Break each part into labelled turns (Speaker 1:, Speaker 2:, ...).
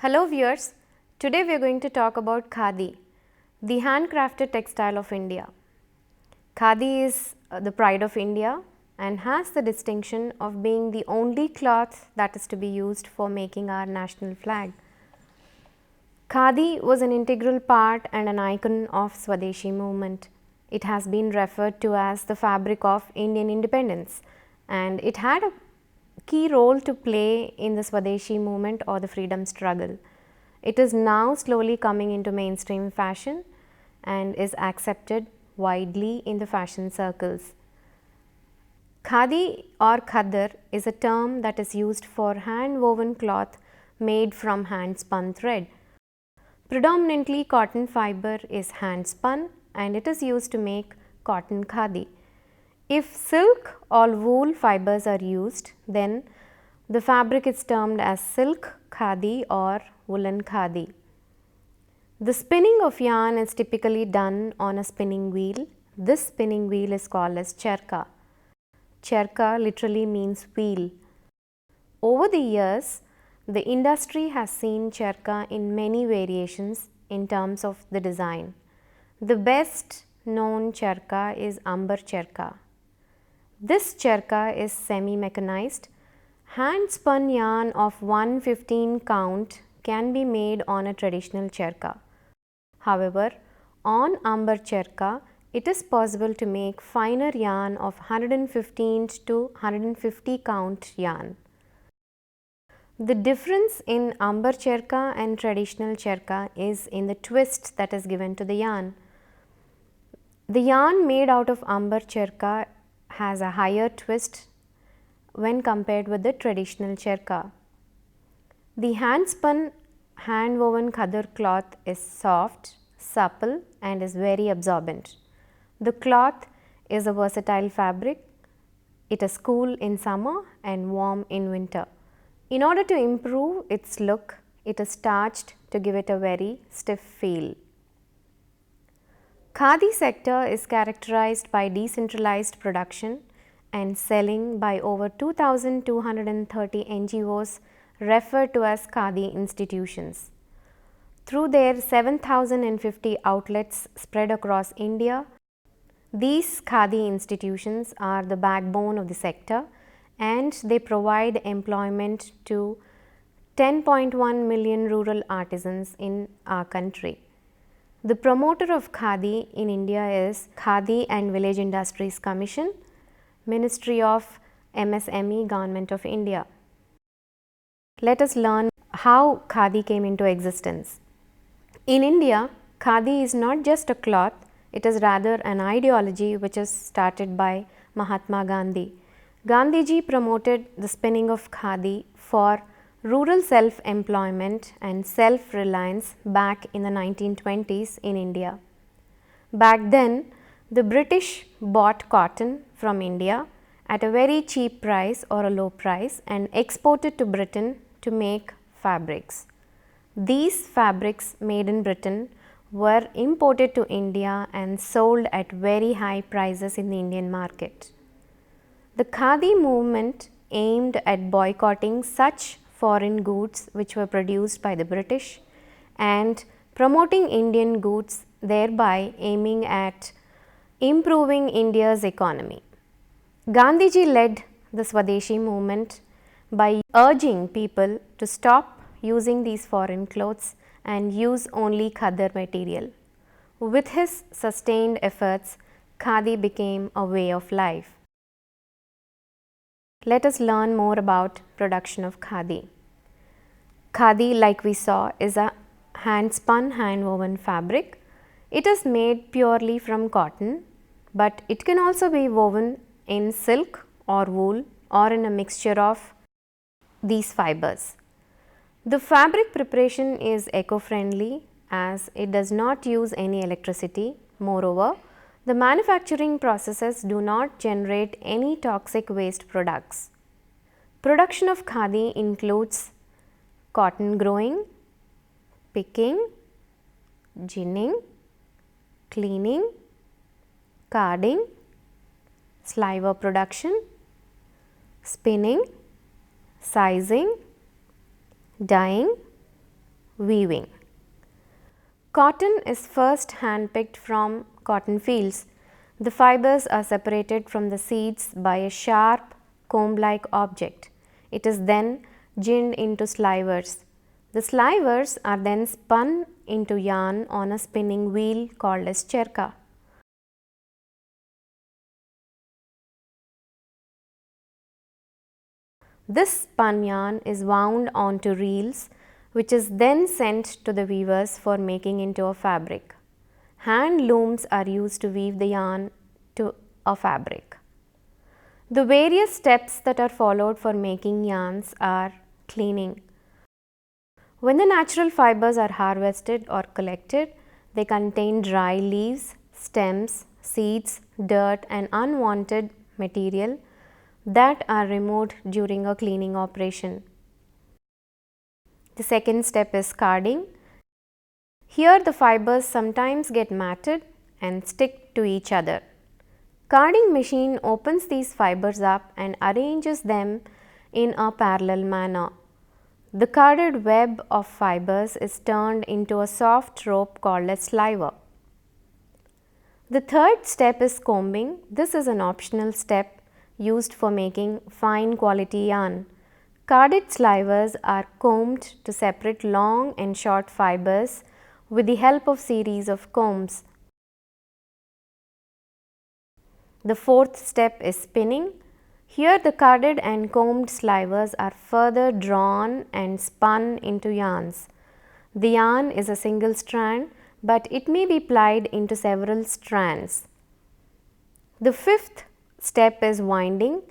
Speaker 1: Hello viewers, today we are going to talk about Khadi, the handcrafted textile of India. Khadi is the pride of India and has the distinction of being the only cloth that is to be used for making our national flag. Khadi was an integral part and an icon of Swadeshi movement. It has been referred to as the fabric of Indian independence, and it had a key role to play in the Swadeshi movement or the freedom struggle. It is now slowly coming into mainstream fashion and is accepted widely in the fashion circles. Khadi or khadar is a term that is used for hand woven cloth made from hand spun thread. Predominantly cotton fiber is hand spun and it is used to make cotton khadi. If silk or wool fibers are used, then the fabric is termed as silk khadi or woolen khadi. The spinning of yarn is typically done on a spinning wheel. This spinning wheel is called as charka. Charka literally means wheel. Over the years, the industry has seen charka in many variations in terms of the design. The best known charka is amber charka. This charka is semi-mechanized. Hand-spun yarn of 115 count can be made on a traditional charka. However, on amber charka, it is possible to make finer yarn of 115 to 150 count yarn. The difference in amber charka and traditional charka is in the twist that is given to the yarn. The yarn made out of amber charka has a higher twist when compared with the traditional charka. The hand-spun, hand-woven khadar cloth is soft, supple and is very absorbent. The cloth is a versatile fabric. It is cool in summer and warm in winter. In order to improve its look, it is starched to give it a very stiff feel. Khadi sector is characterized by decentralized production and selling by over 2,230 NGOs referred to as Khadi institutions. Through their 7,050 outlets spread across India, these Khadi institutions are the backbone of the sector and they provide employment to 10.1 million rural artisans in our country. The promoter of Khadi in India is Khadi and Village Industries Commission, Ministry of MSME, Government of India. Let us learn how Khadi came into existence. In India, Khadi is not just a cloth, it is rather an ideology which is started by Mahatma Gandhi. Gandhiji promoted the spinning of Khadi for rural self-employment and self-reliance back in the 1920s in India. Back then, the British bought cotton from India at a very cheap price or a low price and exported to Britain to make fabrics. These fabrics made in Britain were imported to India and sold at very high prices in the Indian market. The Khadi movement aimed at boycotting such foreign goods which were produced by the British and promoting Indian goods, thereby aiming at improving India's economy. Gandhiji led the Swadeshi movement by urging people to stop using these foreign clothes and use only khadar material. With his sustained efforts, Khadi became a way of life. Let us learn more about production of Khadi. Khadi, like we saw, is a hand-spun, hand-woven fabric. It is made purely from cotton, but it can also be woven in silk or wool or in a mixture of these fibers. The fabric preparation is eco-friendly as it does not use any electricity. Moreover, the manufacturing processes do not generate any toxic waste products. Production of Khadi includes cotton growing, picking, ginning, cleaning, carding, sliver production, spinning, sizing, dyeing, weaving. Cotton is first hand-picked from cotton fields. The fibers are separated from the seeds by a sharp comb-like object. It is then ginned into slivers. The slivers are then spun into yarn on a spinning wheel called as cherka. This spun yarn is wound onto reels, which is then sent to the weavers for making into a fabric. Hand looms are used to weave the yarn to a fabric. The various steps that are followed for making yarns are cleaning. When the natural fibers are harvested or collected, they contain dry leaves, stems, seeds, dirt and unwanted material that are removed during a cleaning operation. The second step is carding. Here the fibers sometimes get matted and stick to each other. Carding machine opens these fibers up and arranges them in a parallel manner. The carded web of fibers is turned into a soft rope called a sliver. The third step is combing. This is an optional step used for making fine quality yarn. Carded slivers are combed to separate long and short fibers with the help of series of combs. The fourth step is spinning. Here the carded and combed slivers are further drawn and spun into yarns. The yarn is a single strand, but it may be plied into several strands. The fifth step is winding.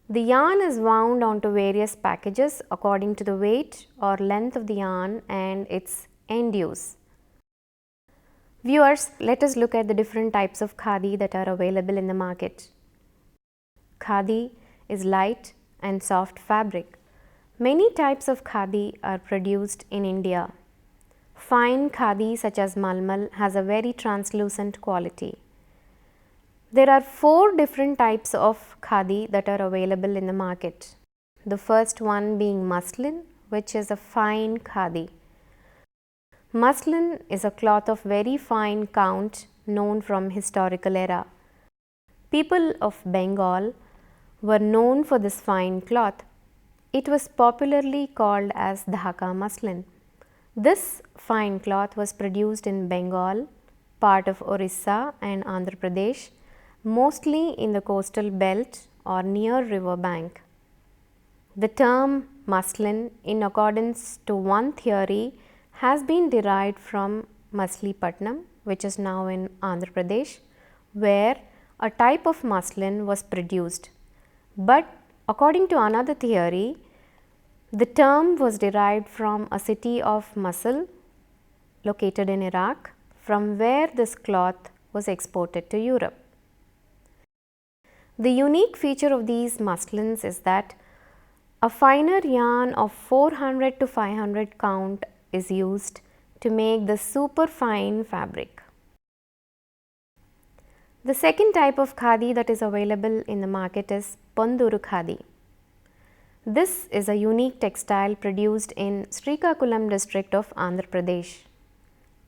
Speaker 1: The yarn is wound onto various packages according to the weight or length of the yarn and its end use. Viewers, let us look at the different types of khadi that are available in the market. Khadi is light and soft fabric. Many types of khadi are produced in India. Fine khadi such as malmal has a very translucent quality. There are 4 different types of khadi that are available in the market. The first one being muslin, which is a fine khadi. Muslin is a cloth of very fine count known from historical era. People of Bengal were known for this fine cloth. It was popularly called as Dhaka muslin. This fine cloth was produced in Bengal, part of Orissa and Andhra Pradesh, mostly in the coastal belt or near river bank. The term muslin, in accordance to one theory, has been derived from Machilipatnam, which is now in Andhra Pradesh, where a type of muslin was produced. But according to another theory, the term was derived from a city of Mosul located in Iraq, from where this cloth was exported to Europe. The unique feature of these muslins is that a finer yarn of 400 to 500 count is used to make the super fine fabric. The second type of khadi that is available in the market is Panduru khadi. This is a unique textile produced in Srikakulam district of Andhra Pradesh.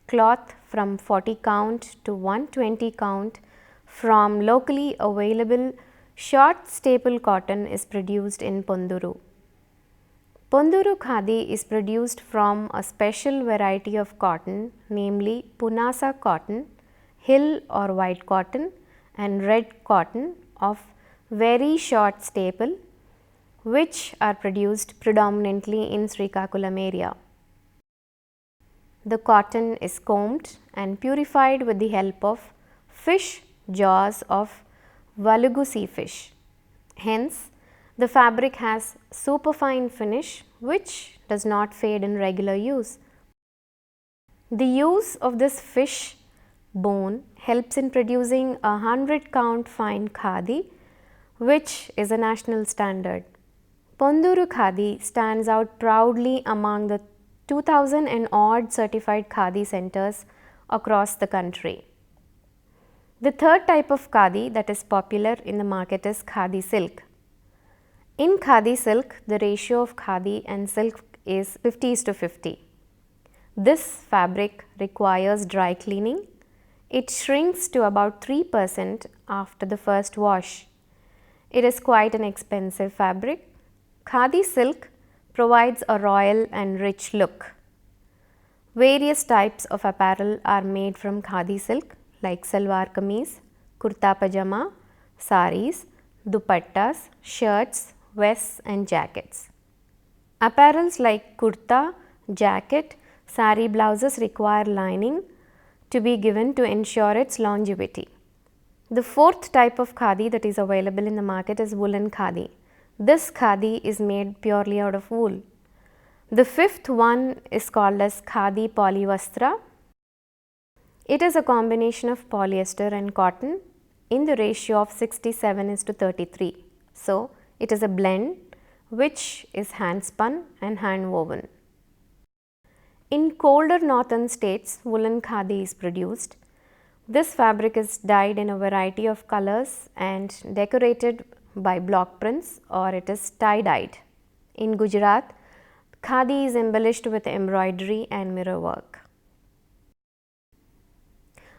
Speaker 1: Cloth from 40 count to 120 count from locally available short staple cotton is produced in Panduru. Panduru khadi is produced from a special variety of cotton, namely Punasa cotton, hill or white cotton and red cotton of very short staple, which are produced predominantly in Srikakulam area. The cotton is combed and purified with the help of fish jaws of Valugu sea fish. Hence, the fabric has superfine finish which does not fade in regular use. The use of this fish bone helps in producing a 100 count fine khadi, which is a national standard. Panduru khadi stands out proudly among the 2000 and odd certified khadi centers across the country. The third type of khadi that is popular in the market is khadi silk. In khadi silk, the ratio of khadi and silk is 50:50. This fabric requires dry cleaning. It shrinks to about 3% after the first wash. It is quite an expensive fabric. Khadi silk provides a royal and rich look. Various types of apparel are made from khadi silk like salwar kameez, kurta pajama, saris, dupattas, shirts, vests and jackets. Apparels like kurta, jacket, sari blouses require lining to be given to ensure its longevity. The fourth type of khadi that is available in the market is woolen khadi. This khadi is made purely out of wool. The fifth one is called as khadi polyvastra. It is a combination of polyester and cotton in the ratio of 67:33. So, it is a blend which is hand spun and hand woven. In colder northern states, woolen khadi is produced. This fabric is dyed in a variety of colors and decorated by block prints, or it is tie-dyed. In Gujarat, khadi is embellished with embroidery and mirror work.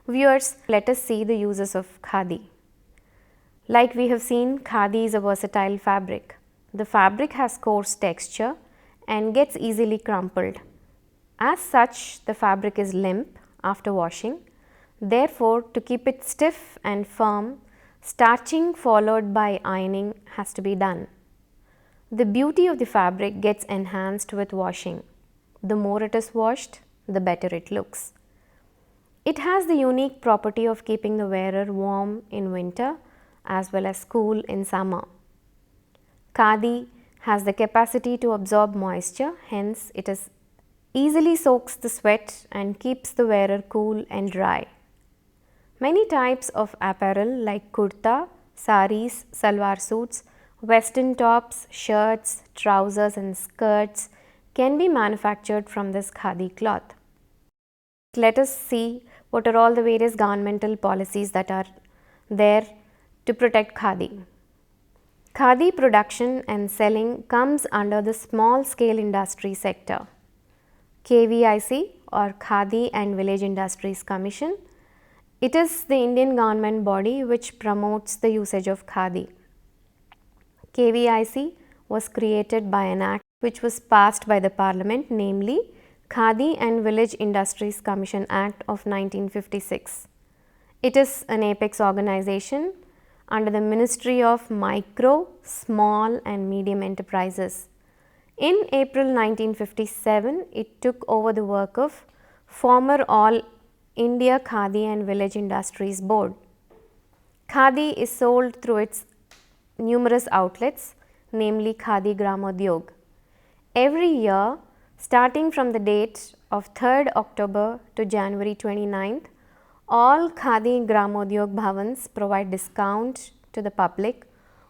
Speaker 1: Viewers, let us see the uses of khadi. Like we have seen, khadi is a versatile fabric. The fabric has coarse texture and gets easily crumpled. As such, the fabric is limp after washing. Therefore, to keep it stiff and firm, starching followed by ironing has to be done. The beauty of the fabric gets enhanced with washing. The more it is washed, the better it looks. It has the unique property of keeping the wearer warm in winter as well as cool in summer. Khadi has the capacity to absorb moisture, hence it is easily soaks the sweat and keeps the wearer cool and dry. Many types of apparel like kurta, saris, salwar suits, western tops, shirts, trousers and skirts can be manufactured from this khadi cloth. Let us see what are all the various governmental policies that are there to protect khadi. Khadi production and selling comes under the small scale industry sector. KVIC or Khadi and Village Industries Commission. It is the Indian government body which promotes the usage of khadi. KVIC was created by an act which was passed by the Parliament, namely Khadi and Village Industries Commission Act of 1956. It is an apex organization under the Ministry of Micro, Small and Medium Enterprises. In April 1957, it took over the work of former All India Khadi and Village Industries Board. Khadi is sold through its numerous outlets, namely Khadi Gramodyog. Every year, starting from the date of 3rd October to January 29th, all Khadi Gramodyog Bhavans provide discount to the public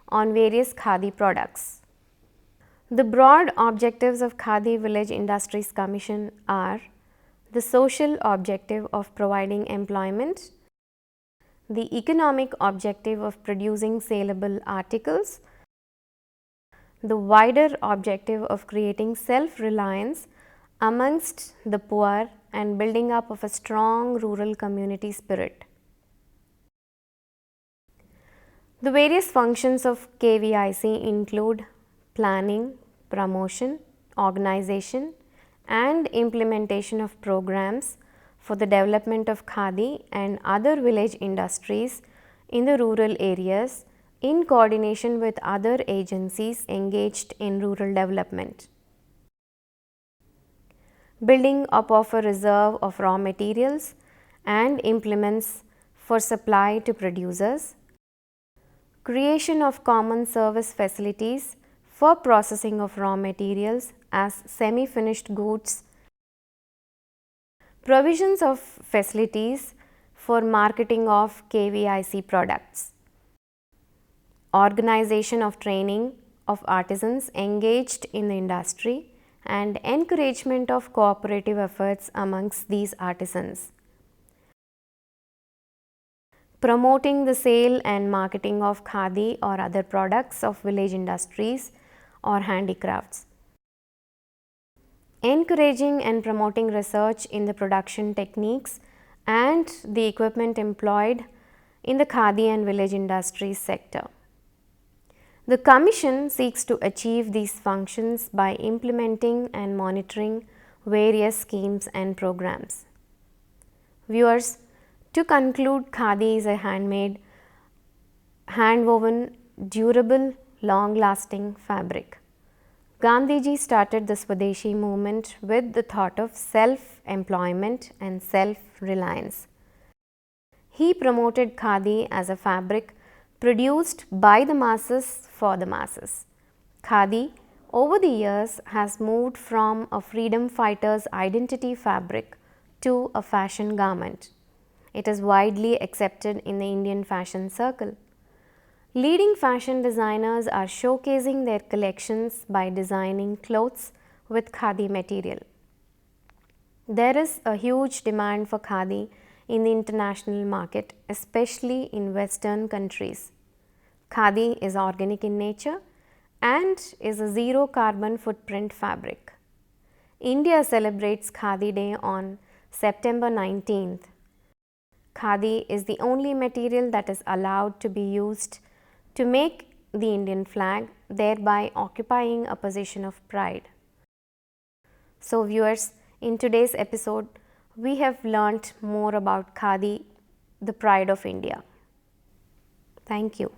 Speaker 1: on various Khadi products. The broad objectives of Khadi Village Industries Commission are the social objective of providing employment, the economic objective of producing saleable articles, the wider objective of creating self-reliance amongst the poor and building up of a strong rural community spirit. The various functions of KVIC include planning, promotion, organization and implementation of programs for the development of khadi and other village industries in the rural areas in coordination with other agencies engaged in rural development. Building up of a reserve of raw materials and implements for supply to producers, creation of common service facilities for processing of raw materials as semi-finished goods, provisions of facilities for marketing of KVIC products, organization of training of artisans engaged in the industry and encouragement of cooperative efforts amongst these artisans. Promoting the sale and marketing of khadi or other products of village industries or handicrafts. encouraging and promoting research in the production techniques and the equipment employed in the khadi and village industries sector. The Commission seeks to achieve these functions by implementing and monitoring various schemes and programs. Viewers, to conclude, khadi is a handmade, hand-woven, durable, long-lasting fabric. Gandhiji started the Swadeshi movement with the thought of self-employment and self-reliance. He promoted khadi as a fabric produced by the masses for the masses. Khadi over the years has moved from a freedom fighter's identity fabric to a fashion garment. It is widely accepted in the Indian fashion circle. Leading fashion designers are showcasing their collections by designing clothes with khadi material. There is a huge demand for khadi in the international market, especially in Western countries. Khadi is organic in nature and is a zero carbon footprint fabric. India celebrates Khadi Day on September 19th. Khadi is the only material that is allowed to be used to make the Indian flag, thereby occupying a position of pride. So viewers, in today's episode, we have learnt more about Khadi, the pride of India. Thank you.